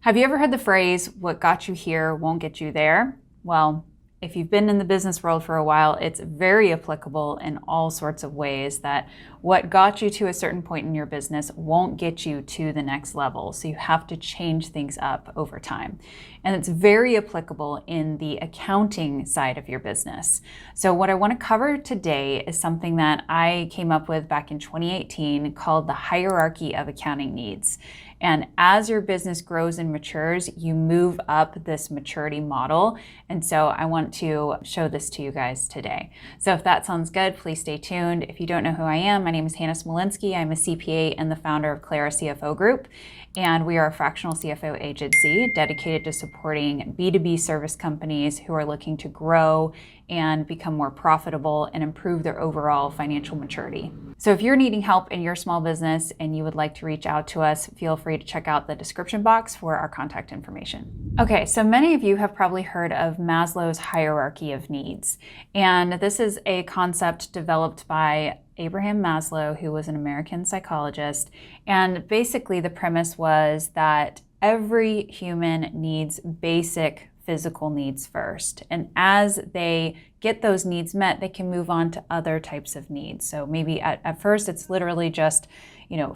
Have you ever heard the phrase, what got you here won't get you there? Well, if you've been in the business world for a while, it's very applicable in all sorts of ways that what got you to a certain point in your business won't get you to the next level. So you have to change things up over time. And it's very applicable in the accounting side of your business. So what I want to cover today is something that I came up with back in 2018 called the hierarchy of accounting needs. And as your business grows and matures, you move up this maturity model. And so I want to show this to you guys today. So if that sounds good, please stay tuned. If you don't know who I am, my name is Smolinski. I'm a CPA and the founder of Clara CFO Group. And we are a fractional CFO agency dedicated to supporting B2B service companies who are looking to grow and become more profitable and improve their overall financial maturity. So if you're needing help in your small business and you would like to reach out to us, feel free to check out the description box for our contact information. Okay, so many of you have probably heard of Maslow's hierarchy of needs. And this is a concept developed by Abraham Maslow, who was an American psychologist. And basically the premise was that every human needs basic physical needs first. And as they get those needs met, they can move on to other types of needs. So maybe at first it's literally just,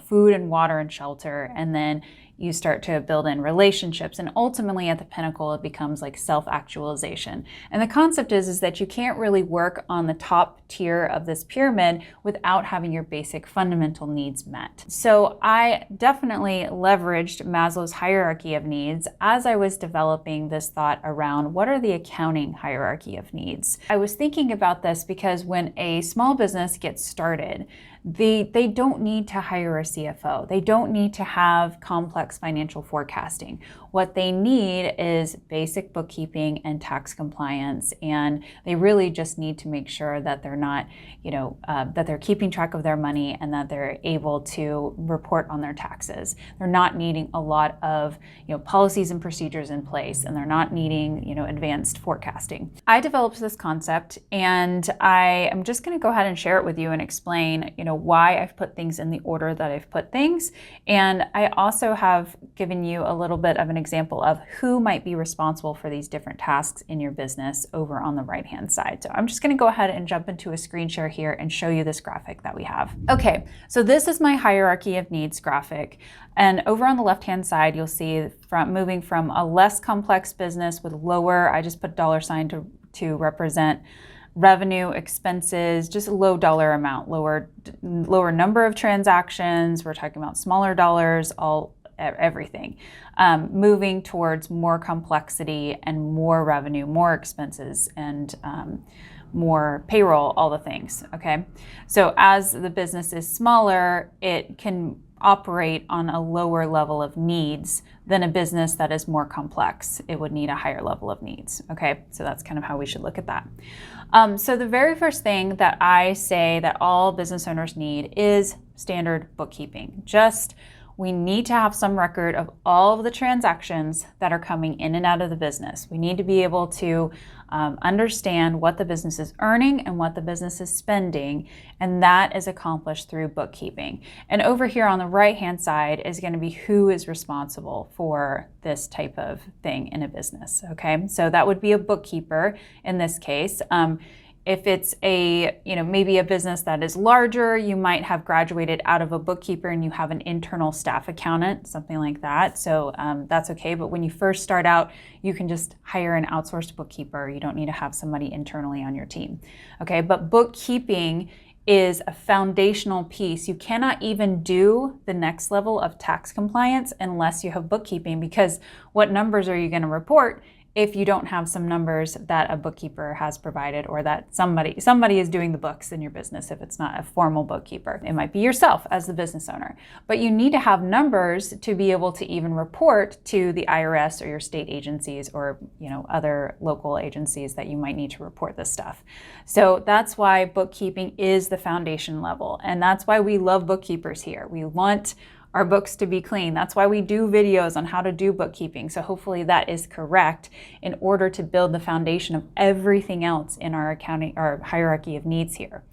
food and water and shelter. And then you start to build in relationships. And ultimately at the pinnacle, it becomes like self-actualization. And the concept is that you can't really work on the top tier of this pyramid without having your basic fundamental needs met. So I definitely leveraged Maslow's hierarchy of needs as I was developing this thought around what are the accounting hierarchy of needs. I was thinking about this because when a small business gets started, they don't need to hire a CFO. They don't need to have complex financial forecasting. What they need is basic bookkeeping and tax compliance, and they really just need to make sure that they're not, that they're keeping track of their money and that they're able to report on their taxes. They're not needing a lot of, policies and procedures in place, and they're not needing, advanced forecasting. I developed this concept, and I am just going to go ahead and share it with you and explain, why I've put things in the order that I've put things. And I also have given you a little bit of an example of who might be responsible for these different tasks in your business over on the right-hand side. So I'm just going to go ahead and jump into a screen share here and show you this graphic that we have. Okay, so this is my hierarchy of needs graphic. And over on the left-hand side, you'll see from moving from a less complex business with lower, I just put $sign to represent revenue, expenses, just a low dollar amount, lower number of transactions. We're talking about smaller dollars, everything. Moving towards more complexity and more revenue, more expenses, and more payroll, all the things, okay? So as the business is smaller, it can operate on a lower level of needs than a business that is more complex. It would need a higher level of needs, okay? So that's kind of how we should look at that. So the very first thing that I say that all business owners need is standard bookkeeping. We need to have some record of all of the transactions that are coming in and out of the business. We need to be able to understand what the business is earning and what the business is spending, and that is accomplished through bookkeeping. And over here on the right-hand side is going to be who is responsible for this type of thing in a business, okay? So that would be a bookkeeper in this case. If it's maybe a business that is larger, you might have graduated out of a bookkeeper and you have an internal staff accountant, something like that. So that's okay. But when you first start out, you can just hire an outsourced bookkeeper. You don't need to have somebody internally on your team. Okay, but bookkeeping is a foundational piece. You cannot even do the next level of tax compliance unless you have bookkeeping, because what numbers are you going to report if you don't have some numbers that a bookkeeper has provided, or that somebody is doing the books in your business? If it's not a formal bookkeeper, it might be yourself as the business owner. But you need to have numbers to be able to even report to the IRS or your state agencies, or other local agencies that you might need to report this stuff. So that's why bookkeeping is the foundation level, and that's why we love bookkeepers here. We want our books to be clean. That's why we do videos on how to do bookkeeping. So hopefully that is correct in order to build the foundation of everything else in our accounting, our hierarchy of needs here.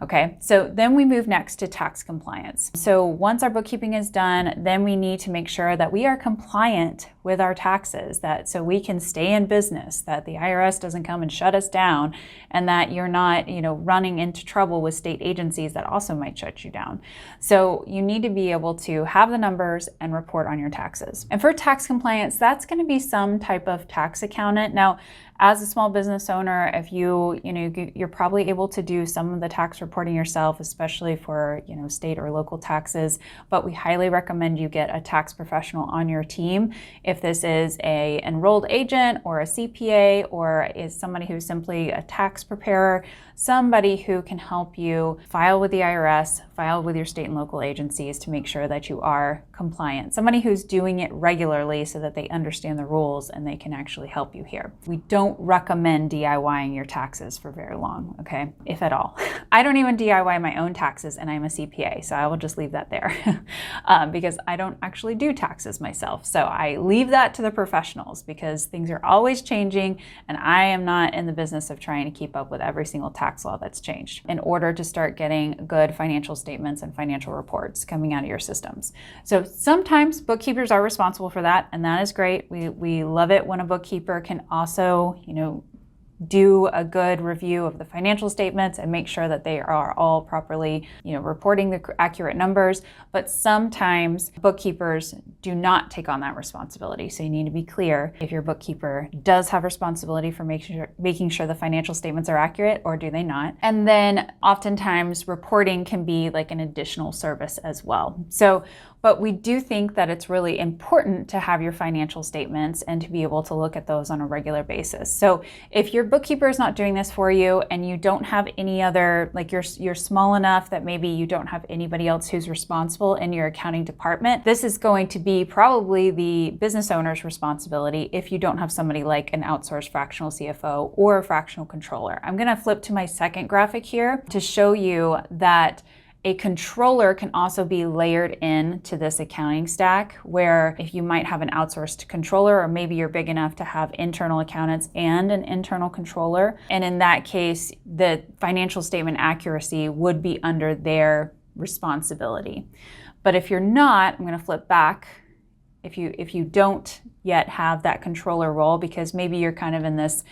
Okay, so then we move next to tax compliance. So once our bookkeeping is done, then we need to make sure that we are compliant with our taxes, that so we can stay in business, that the IRS doesn't come and shut us down, and that you're not, running into trouble with state agencies that also might shut you down. So you need to be able to have the numbers and report on your taxes. And for tax compliance, that's going to be some type of tax accountant. Now, as a small business owner, if you're probably able to do some of the tax reporting yourself, especially for, state or local taxes, but we highly recommend you get a tax professional on your team. If this is a enrolled agent or a CPA or is somebody who's simply a tax preparer, somebody who can help you file with the IRS, file with your state and local agencies to make sure that you are compliant. Somebody who's doing it regularly so that they understand the rules and they can actually help you here. We don't recommend DIYing your taxes for very long, okay, if at all. I don't even DIY my own taxes and I'm a CPA, so I will just leave that there because I don't actually do taxes myself. So I leave that to the professionals because things are always changing and I am not in the business of trying to keep up with every single tax law that's changed in order to start getting good financial statements and financial reports coming out of your systems. So sometimes bookkeepers are responsible for that, and that is great. We love it when a bookkeeper can also, do a good review of the financial statements and make sure that they are all properly, reporting the accurate numbers. But sometimes bookkeepers do not take on that responsibility. So you need to be clear if your bookkeeper does have responsibility for making sure the financial statements are accurate, or do they not? And then oftentimes reporting can be like an additional service as well. But we do think that it's really important to have your financial statements and to be able to look at those on a regular basis. So if your bookkeeper is not doing this for you and you don't have any other, like you're small enough that maybe you don't have anybody else who's responsible in your accounting department, this is going to be probably the business owner's responsibility if you don't have somebody like an outsourced fractional CFO or a fractional controller. I'm going to flip to my second graphic here to show you that a controller can also be layered in to this accounting stack, where if you might have an outsourced controller, or maybe you're big enough to have internal accountants and an internal controller, and in that case, the financial statement accuracy would be under their responsibility. But if you're not, I'm going to flip back. If you don't yet have that controller role, because maybe you're kind of in this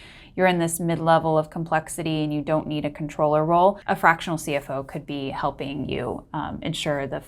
mid-level of complexity and you don't need a controller role, a fractional CFO could be helping you ensure the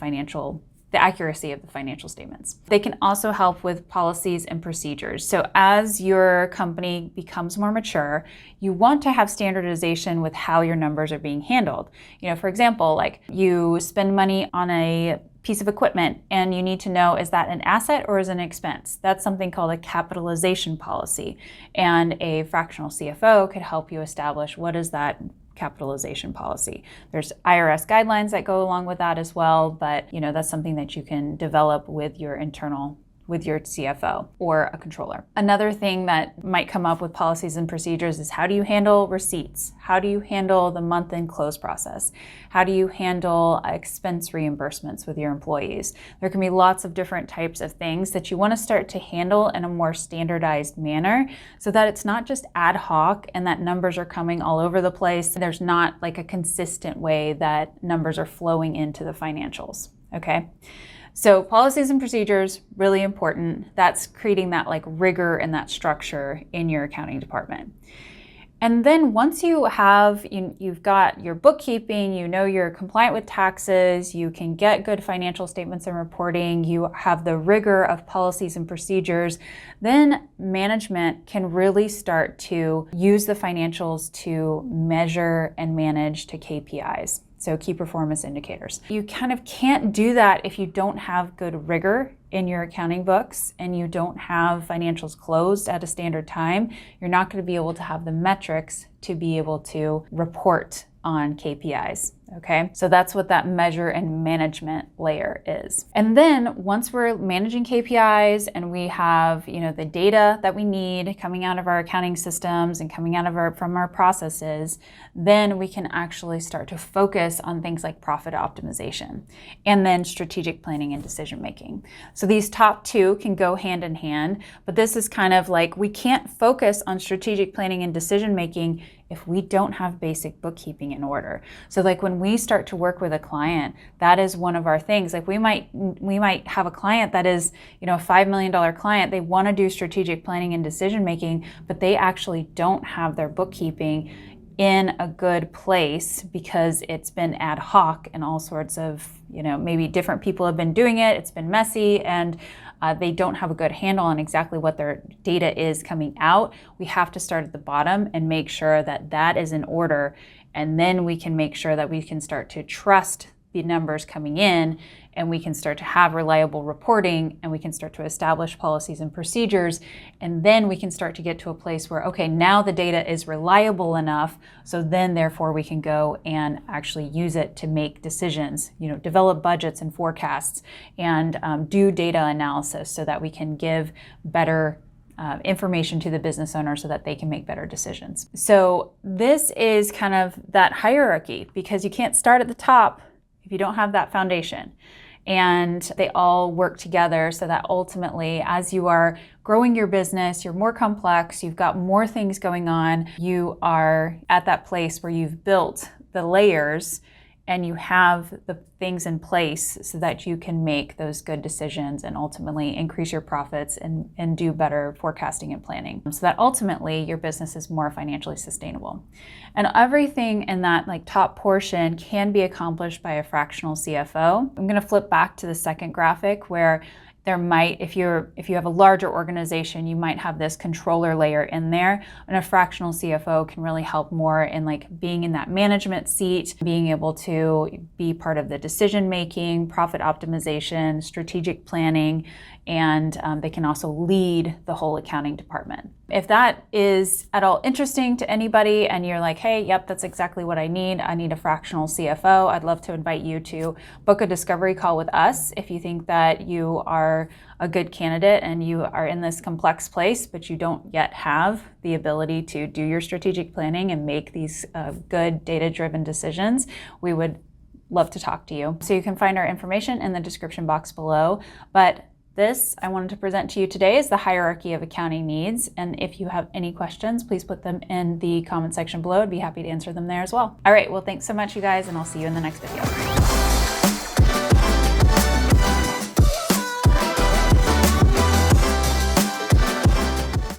accuracy of the financial statements. They can also help with policies and procedures. So as your company becomes more mature, you want to have standardization with how your numbers are being handled. For example, like you spend money on a piece of equipment and you need to know, is that an asset or is it an expense? That's something called a capitalization policy. And a fractional CFO could help you establish what is that capitalization policy. There's IRS guidelines that go along with that as well, but that's something that you can develop with your CFO or a controller. Another thing that might come up with policies and procedures is, how do you handle receipts? How do you handle the month-end close process? How do you handle expense reimbursements with your employees? There can be lots of different types of things that you want to start to handle in a more standardized manner so that it's not just ad hoc and that numbers are coming all over the place. There's not like a consistent way that numbers are flowing into the financials, okay? So policies and procedures, really important. That's creating that like rigor and that structure in your accounting department. And then once you've got your bookkeeping, you're compliant with taxes, you can get good financial statements and reporting, you have the rigor of policies and procedures, then management can really start to use the financials to measure and manage to KPIs. So key performance indicators. You kind of can't do that if you don't have good rigor in your accounting books and you don't have financials closed at a standard time. You're not going to be able to have the metrics to be able to report on KPIs. Okay, so that's what that measure and management layer is. And then once we're managing KPIs and we have, the data that we need coming out of our accounting systems and coming out of from our processes, then we can actually start to focus on things like profit optimization and then strategic planning and decision making. So these top two can go hand in hand, but this is kind of like we can't focus on strategic planning and decision making if we don't have basic bookkeeping in order. So like when we start to work with a client, that is one of our things. Like we might have a client that is, a $5 million client. They want to do strategic planning and decision making, but they actually don't have their bookkeeping in a good place because it's been ad hoc and all sorts of, maybe different people have been doing it. It's been messy and they don't have a good handle on exactly what their data is coming out. We have to start at the bottom and make sure that that is in order. And then we can make sure that we can start to trust the numbers coming in, and we can start to have reliable reporting, and we can start to establish policies and procedures. And then we can start to get to a place where, okay, now the data is reliable enough. So then therefore we can go and actually use it to make decisions, develop budgets and forecasts and do data analysis so that we can give better information to the business owner so that they can make better decisions. So this is kind of that hierarchy, because you can't start at the top if you don't have that foundation. And they all work together so that ultimately, as you are growing your business, you're more complex, you've got more things going on, you are at that place where you've built the layers and you have the things in place so that you can make those good decisions and ultimately increase your profits and do better forecasting and planning so that ultimately your business is more financially sustainable. And everything in that top portion can be accomplished by a fractional CFO. I'm going to flip back to the second graphic where there might, if you have a larger organization, you might have this controller layer in there, and a fractional CFO can really help more in being in that management seat, being able to be part of the decision making, profit optimization, strategic planning, and they can also lead the whole accounting department. If that is at all interesting to anybody and you're like, hey, yep, that's exactly what I need a fractional CFO, I'd love to invite you to book a discovery call with us if you think that you are a good candidate and you are in this complex place, but you don't yet have the ability to do your strategic planning and make these good data-driven decisions. We would love to talk to you. So you can find our information in the description box below. But this I wanted to present to you today is the hierarchy of accounting needs. And if you have any questions, please put them in the comment section below. I'd be happy to answer them there as well. All right, well, thanks so much, you guys, and I'll see you in the next video.